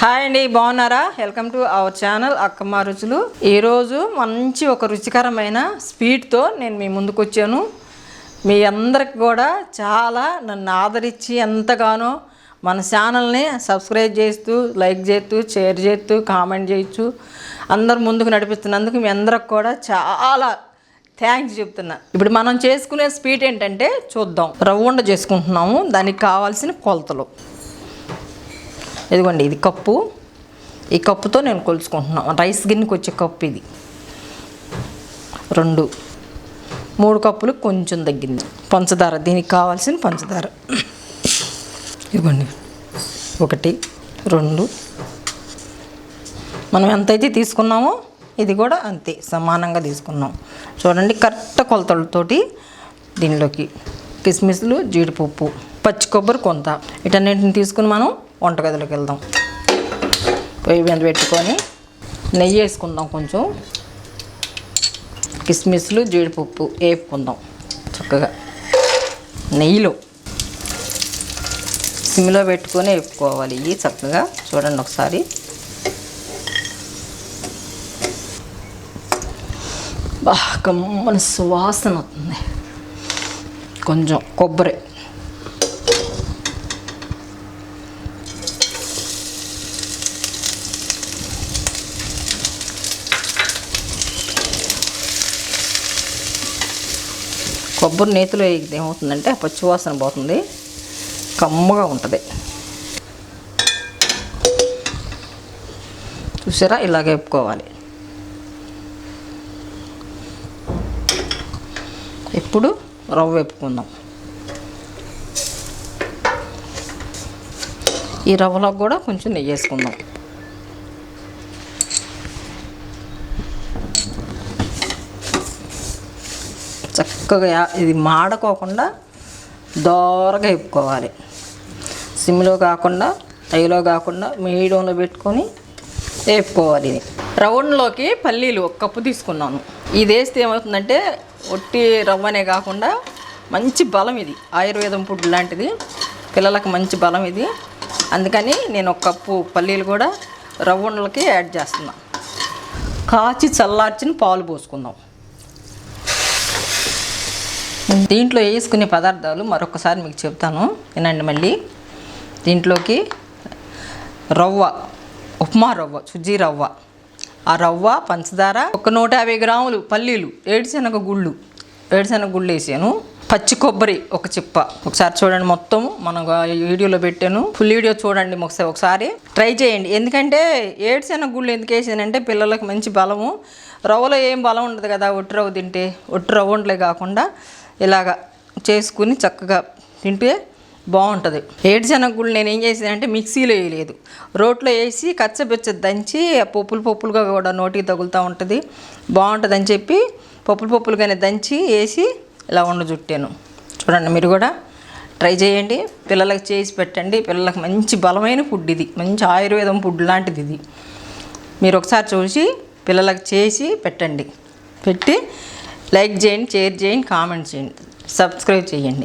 Hi అండి, బాగున్నారా? Welcome to our channel Akkamma రుచులు. ఈరోజు మంచి ఒక రుచికరమైన స్వీట్తో నేను మీ ముందుకు వచ్చాను. మీ అందరికి కూడా చాలా నన్ను ఆదరించి ఎంతగానో మన ఛానల్ని సబ్స్క్రైబ్ చేస్తూ, లైక్ చేస్తూ, షేర్ చేస్తూ, కామెంట్ చేయొచ్చు అందరు ముందుకు నడిపిస్తున్నందుకు మీ అందరికి కూడా చాలా థ్యాంక్స్ చెప్తున్నా. ఇప్పుడు మనం చేసుకునే స్వీట్ ఏంటంటే చూద్దాం. రవ్వ ఉండ చేసుకుంటున్నాము. దానికి కావాల్సిన కొలతలు ఇదిగోండి. ఇది కప్పు. ఈ కప్పుతో నేను కొలుచుకుంటున్నాను. రైస్ గిన్నెకి వచ్చే కప్పు ఇది. 3 కప్పులు కొంచెం తగ్గింది. పంచదార, దీనికి కావాల్సిన పంచదార ఇదిగోండి. 1 2 మనం ఎంతైతే తీసుకున్నామో ఇది కూడా అంతే సమానంగా తీసుకున్నాం. చూడండి, కరెక్ట్ కొలతలతోటి దీనిలోకి కిస్మిస్లు, జీడిపప్పు, పచ్చి కొబ్బరి కొంత, వీటన్నింటిని తీసుకుని మనం వంటగదిలోకి వెళ్దాం. పొయ్యి మీద పెట్టుకొని నెయ్యి వేసుకుందాం. కొంచెం కిస్మిస్లు, జీడిపప్పు వేపుకుందాం చక్కగా నెయ్యిలో. సిమ్లో పెట్టుకొని వేపుకోవాలి ఇవి చక్కగా. చూడండి ఒకసారి. బాగా కమ్మని సువాసన వస్తుంది. కొంచెం కొబ్బరి, కొబ్బరి నేతిలో వేగితే ఏమవుతుందంటే పచ్చివాసన పోతుంది, కమ్మగా ఉంటుంది. చూసారా, ఇలాగ వేపుకోవాలి. ఇప్పుడు రవ్వ వేపుకుందాం. ఈ రవ్వలో కూడా కొంచెం నెయ్యి వేసుకుందాం. చక్కగా ఇది మాడకోకుండా దోరగా వేపుకోవాలి. సిమ్లో కాకుండా, హైలో కాకుండా మీడియంలో పెట్టుకొని వేపుకోవాలి. ఇది రవ్వలోకి పల్లీలు 1 కప్పు తీసుకున్నాను. ఇది వేస్తే ఏమవుతుందంటే ఒట్టి రవ్వనే కాకుండా మంచి బలం. ఇది ఆయుర్వేదం ఫుడ్ లాంటిది, పిల్లలకు మంచి బలం ఇది. అందుకని నేను 1 కప్పు పల్లీలు కూడా రవ్వలోకి యాడ్ చేస్తున్నాను. కాచి చల్లార్చిన పాలు పోసుకుందాం. దీంట్లో వేసుకునే పదార్థాలు మరొకసారి మీకు చెప్తాను, వినండి మళ్ళీ. దీంట్లోకి రవ్వ, ఉప్మా రవ్వ, సుజ్జీ రవ్వ, ఆ రవ్వ, పంచదార, 150 గ్రాములు పల్లీలు, ఏడుశనగ గుళ్ళు వేసాను. పచ్చి కొబ్బరి 1 చిప్ప. ఒకసారి చూడండి, మొత్తం మనం వీడియోలో పెట్టాను. ఫుల్ వీడియో చూడండి ఒకసారి ట్రై చేయండి. ఎందుకంటే ఏడుశనగ గుళ్ళు ఎందుకు వేసానంటే పిల్లలకు మంచి బలము. రవ్వలో ఏం బలం ఉండదు కదా, ఒట్టి రవ్వ తింటే. ఒట్టి రవ్వ ఉండలే కాకుండా ఇలాగా చేసుకుని చక్కగా తింటే బాగుంటుంది. ఏడుశనగ గుళ్ళు నేను ఏం చేసానంటే మిక్సీలో వేయలేదు, రోట్లో వేసి కచ్చబెచ్చ దంచి పప్పులుగా కూడా నోటికి తగులుతూ ఉంటుంది, బాగుంటుంది అని చెప్పి పప్పులుగానే దంచి వేసి ఇలా చుట్టాను. చూడండి, మీరు కూడా ట్రై చేయండి. పిల్లలకు చేసి పెట్టండి. పిల్లలకు మంచి బలమైన ఫుడ్ ఇది, మంచి ఆయుర్వేదం ఫుడ్ లాంటిది ఇది. మీరు ఒకసారి చూసి పిల్లలకు చేసి పెట్టండి. పెట్టి లైక్ చేయండి, షేర్ చేయండి, కామెంట్ చేయండి, సబ్స్క్రైబ్ చేయండి.